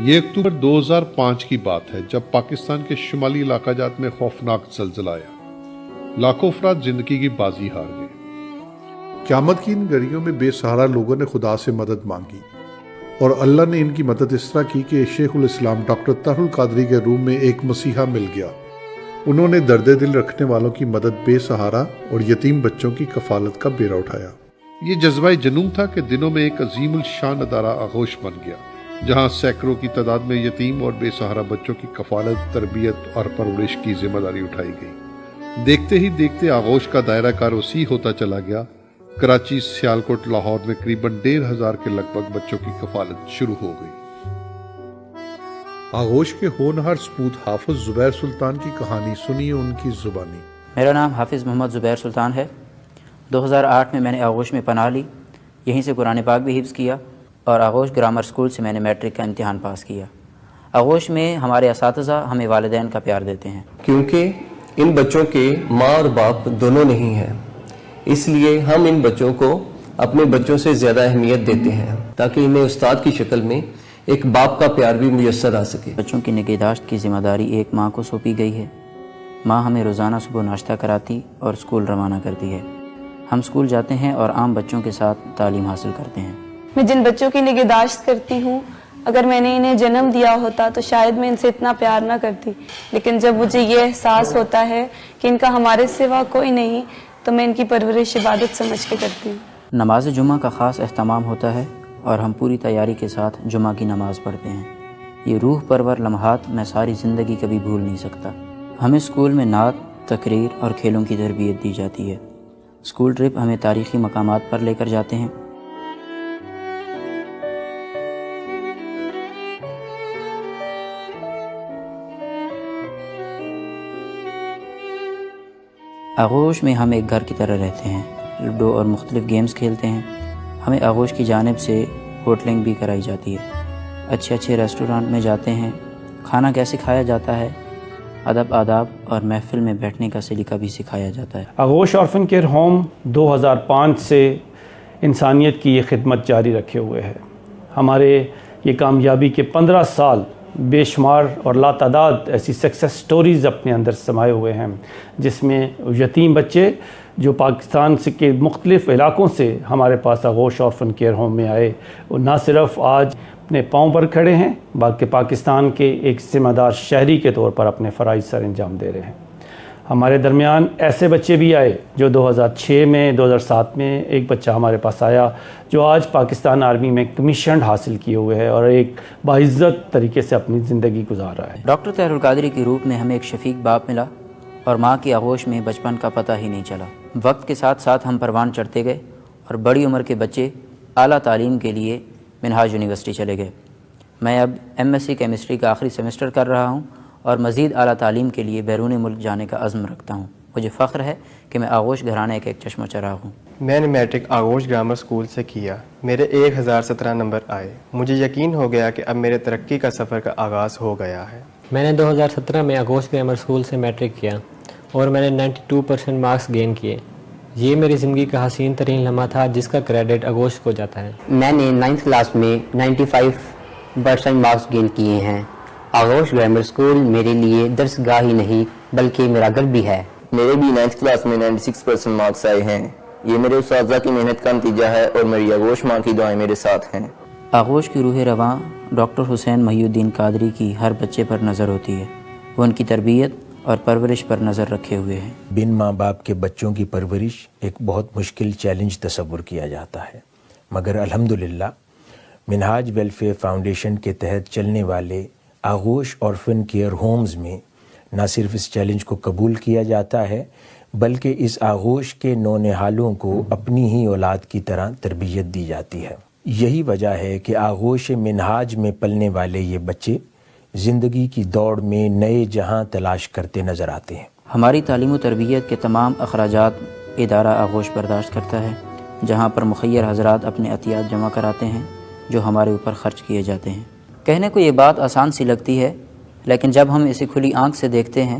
یہ اکتوبر 2005 کی بات ہے جب پاکستان کے شمالی علاقہ جات میں خوفناک زلزلہ آیا۔ لاکھوں افراد زندگی کی بازی ہار گئے۔ قیامت کی ان گھڑیوں میں بے سہارا لوگوں نے خدا سے مدد مانگی اور اللہ نے ان کی مدد اس طرح کی کہ شیخ الاسلام ڈاکٹر طاہر القادری کے روم میں ایک مسیحا مل گیا۔ انہوں نے درد دل رکھنے والوں کی مدد، بے سہارا اور یتیم بچوں کی کفالت کا بیڑا اٹھایا۔ یہ جذبہ جنون تھا کہ دنوں میں ایک عظیم الشان ادارہ آغوش بن گیا، جہاں سینکڑوں کی تعداد میں یتیم اور بے سہارا بچوں کی کفالت، تربیت اور پرورش کی ذمہ داری اٹھائی گئی۔ دیکھتے ہی دیکھتے آغوش کا دائرہ کار وسیع ہوتا چلا گیا۔ کراچی، سیالکوٹ، لاہور میں قریباً 1500 کے لگ بھگ بچوں کی کفالت شروع ہو گئی۔ آغوش کے ہونہار سپوت حافظ زبیر سلطان کی کہانی سنیے ان کی زبانی۔ میرا نام حافظ محمد زبیر سلطان ہے۔ 2008 میں نے آغوش میں پناہ لی، یہیں سے قرآن پاک بھی حفظ کیا اور آغوش گرامر اسکول سے میں نے میٹرک کا امتحان پاس کیا۔ آغوش میں ہمارے اساتذہ ہمیں والدین کا پیار دیتے ہیں، کیونکہ ان بچوں کے ماں اور باپ دونوں نہیں ہیں، اس لیے ہم ان بچوں کو اپنے بچوں سے زیادہ اہمیت دیتے ہیں تاکہ انہیں استاد کی شکل میں ایک باپ کا پیار بھی میسر آ سکے۔ بچوں کی نگہداشت کی ذمہ داری ایک ماں کو سونپی گئی ہے۔ ماں ہمیں روزانہ صبح ناشتہ کراتی اور اسکول روانہ کرتی ہے۔ ہم اسکول جاتے ہیں اور عام بچوں کے ساتھ تعلیم حاصل کرتے ہیں۔ میں جن بچوں کی نگہداشت کرتی ہوں، اگر میں نے انہیں جنم دیا ہوتا تو شاید میں ان سے اتنا پیار نہ کرتی، لیکن جب مجھے یہ احساس ہوتا ہے کہ ان کا ہمارے سوا کوئی نہیں تو میں ان کی پرورش عبادت سمجھ کے کرتی ہوں۔ نماز جمعہ کا خاص اہتمام ہوتا ہے اور ہم پوری تیاری کے ساتھ جمعہ کی نماز پڑھتے ہیں۔ یہ روح پرور لمحات میں ساری زندگی کبھی بھول نہیں سکتا۔ ہمیں اسکول میں نعت، تقریر اور کھیلوں کی تربیت دی جاتی ہے۔ اسکول ٹرپ ہمیں تاریخی مقامات پر لے کر جاتے ہیں۔ آغوش میں ہم ایک گھر کی طرح رہتے ہیں، لوڈو اور مختلف گیمز کھیلتے ہیں۔ ہمیں آغوش کی جانب سے ہوٹلنگ بھی کرائی جاتی ہے۔ اچھے ریسٹورانٹ میں جاتے ہیں۔ کھانا کیسے کھایا جاتا ہے، ادب، آداب اور محفل میں بیٹھنے کا سلیقہ بھی سکھایا جاتا ہے۔ آغوش آرفن کیئر ہوم 2005 سے انسانیت کی یہ خدمت جاری رکھے ہوئے ہے۔ ہمارے یہ کامیابی کے 15 سال بے شمار اور لاتعداد ایسی سکسیس سٹوریز اپنے اندر سمائے ہوئے ہیں، جس میں یتیم بچے جو پاکستان کے مختلف علاقوں سے ہمارے پاس آغوش آرفن کیئر ہوم میں آئے، وہ نہ صرف آج اپنے پاؤں پر کھڑے ہیں بلکہ پاکستان کے ایک ذمہ دار شہری کے طور پر اپنے فرائض سر انجام دے رہے ہیں۔ ہمارے درمیان ایسے بچے بھی آئے جو 2006 میں 2007 میں ایک بچہ ہمارے پاس آیا جو آج پاکستان آرمی میں کمیشنڈ حاصل کیے ہوئے ہے اور ایک باعزت طریقے سے اپنی زندگی گزار رہا ہے۔ ڈاکٹر طاہر القادری کے روپ میں ہمیں ایک شفیق باپ ملا اور ماں کی آغوش میں بچپن کا پتہ ہی نہیں چلا۔ وقت کے ساتھ ساتھ ہم پروان چڑھتے گئے اور بڑی عمر کے بچے اعلیٰ تعلیم کے لیے منہاج یونیورسٹی چلے گئے۔ میں اب MSc کیمسٹری کا آخری سیمسٹر کر رہا ہوں اور مزید اعلیٰ تعلیم کے لیے بیرون ملک جانے کا عزم رکھتا ہوں۔ مجھے فخر ہے کہ میں آغوش گھرانے کا ایک چشمہ چراغ ہوں۔ میں نے میٹرک آغوش گرامر اسکول سے کیا۔ میرے 1017 نمبر آئے۔ مجھے یقین ہو گیا کہ اب میرے ترقی کا سفر کا آغاز ہو گیا ہے۔ میں نے 2017 میں آغوش گرامر اسکول سے میٹرک کیا اور میں نے 92% مارکس گین کیے۔ یہ میری زندگی کا حسین ترین لمحہ تھا جس کا کریڈٹ آغوش کو جاتا ہے۔ میں نے 9th کلاس میں 95% مارکس گین کیے ہیں۔ آغوش گرامر اسکول میرے لیے درس گاہ ہی نہیں بلکہ میرا گھر بھی ہے۔ میرے بھی 9th کلاس میں 96% مارکس آئے ہیں۔ یہ میرے اساتذہ کی محنت کا نتیجہ ہے اور میری آغوش ماں کی دعائیں میرے ساتھ ہیں۔ آغوش کی روح رواں ڈاکٹر حسین محی الدین قادری کی ہر بچے پر نظر ہوتی ہے۔ وہ ان کی تربیت اور پرورش پر نظر رکھے ہوئے ہیں۔ بن ماں باپ کے بچوں کی پرورش ایک بہت مشکل چیلنج تصور کیا جاتا ہے، مگر الحمدللہ منہاج ویلفیئر فاؤنڈیشن کے تحت چلنے والے آغوش آرفن کیئر ہومز میں نہ صرف اس چیلنج کو قبول کیا جاتا ہے بلکہ اس آغوش کے نونہالوں کو اپنی ہی اولاد کی طرح تربیت دی جاتی ہے۔ یہی وجہ ہے کہ آغوش منہاج میں پلنے والے یہ بچے زندگی کی دوڑ میں نئے جہاں تلاش کرتے نظر آتے ہیں۔ ہماری تعلیم و تربیت کے تمام اخراجات ادارہ آغوش برداشت کرتا ہے، جہاں پر مخیر حضرات اپنے عطیات جمع کراتے ہیں جو ہمارے اوپر خرچ کیے جاتے ہیں۔ کہنے کو یہ بات آسان سی لگتی ہے، لیکن جب ہم اسے کھلی آنکھ سے دیکھتے ہیں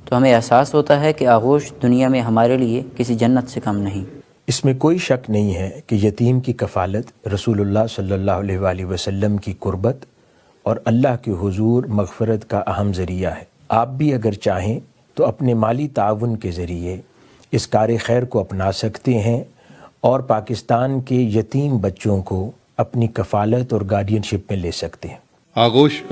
تو ہمیں احساس ہوتا ہے کہ آغوش دنیا میں ہمارے لیے کسی جنت سے کم نہیں۔ اس میں کوئی شک نہیں ہے کہ یتیم کی کفالت رسول اللہ صلی اللہ علیہ وآلہ وسلم کی قربت اور اللہ کے حضور مغفرت کا اہم ذریعہ ہے۔ آپ بھی اگر چاہیں تو اپنے مالی تعاون کے ذریعے اس کار خیر کو اپنا سکتے ہیں اور پاکستان کے یتیم بچوں کو اپنی کفالت اور گارڈین شپ میں لے سکتے ہیں۔ آغوش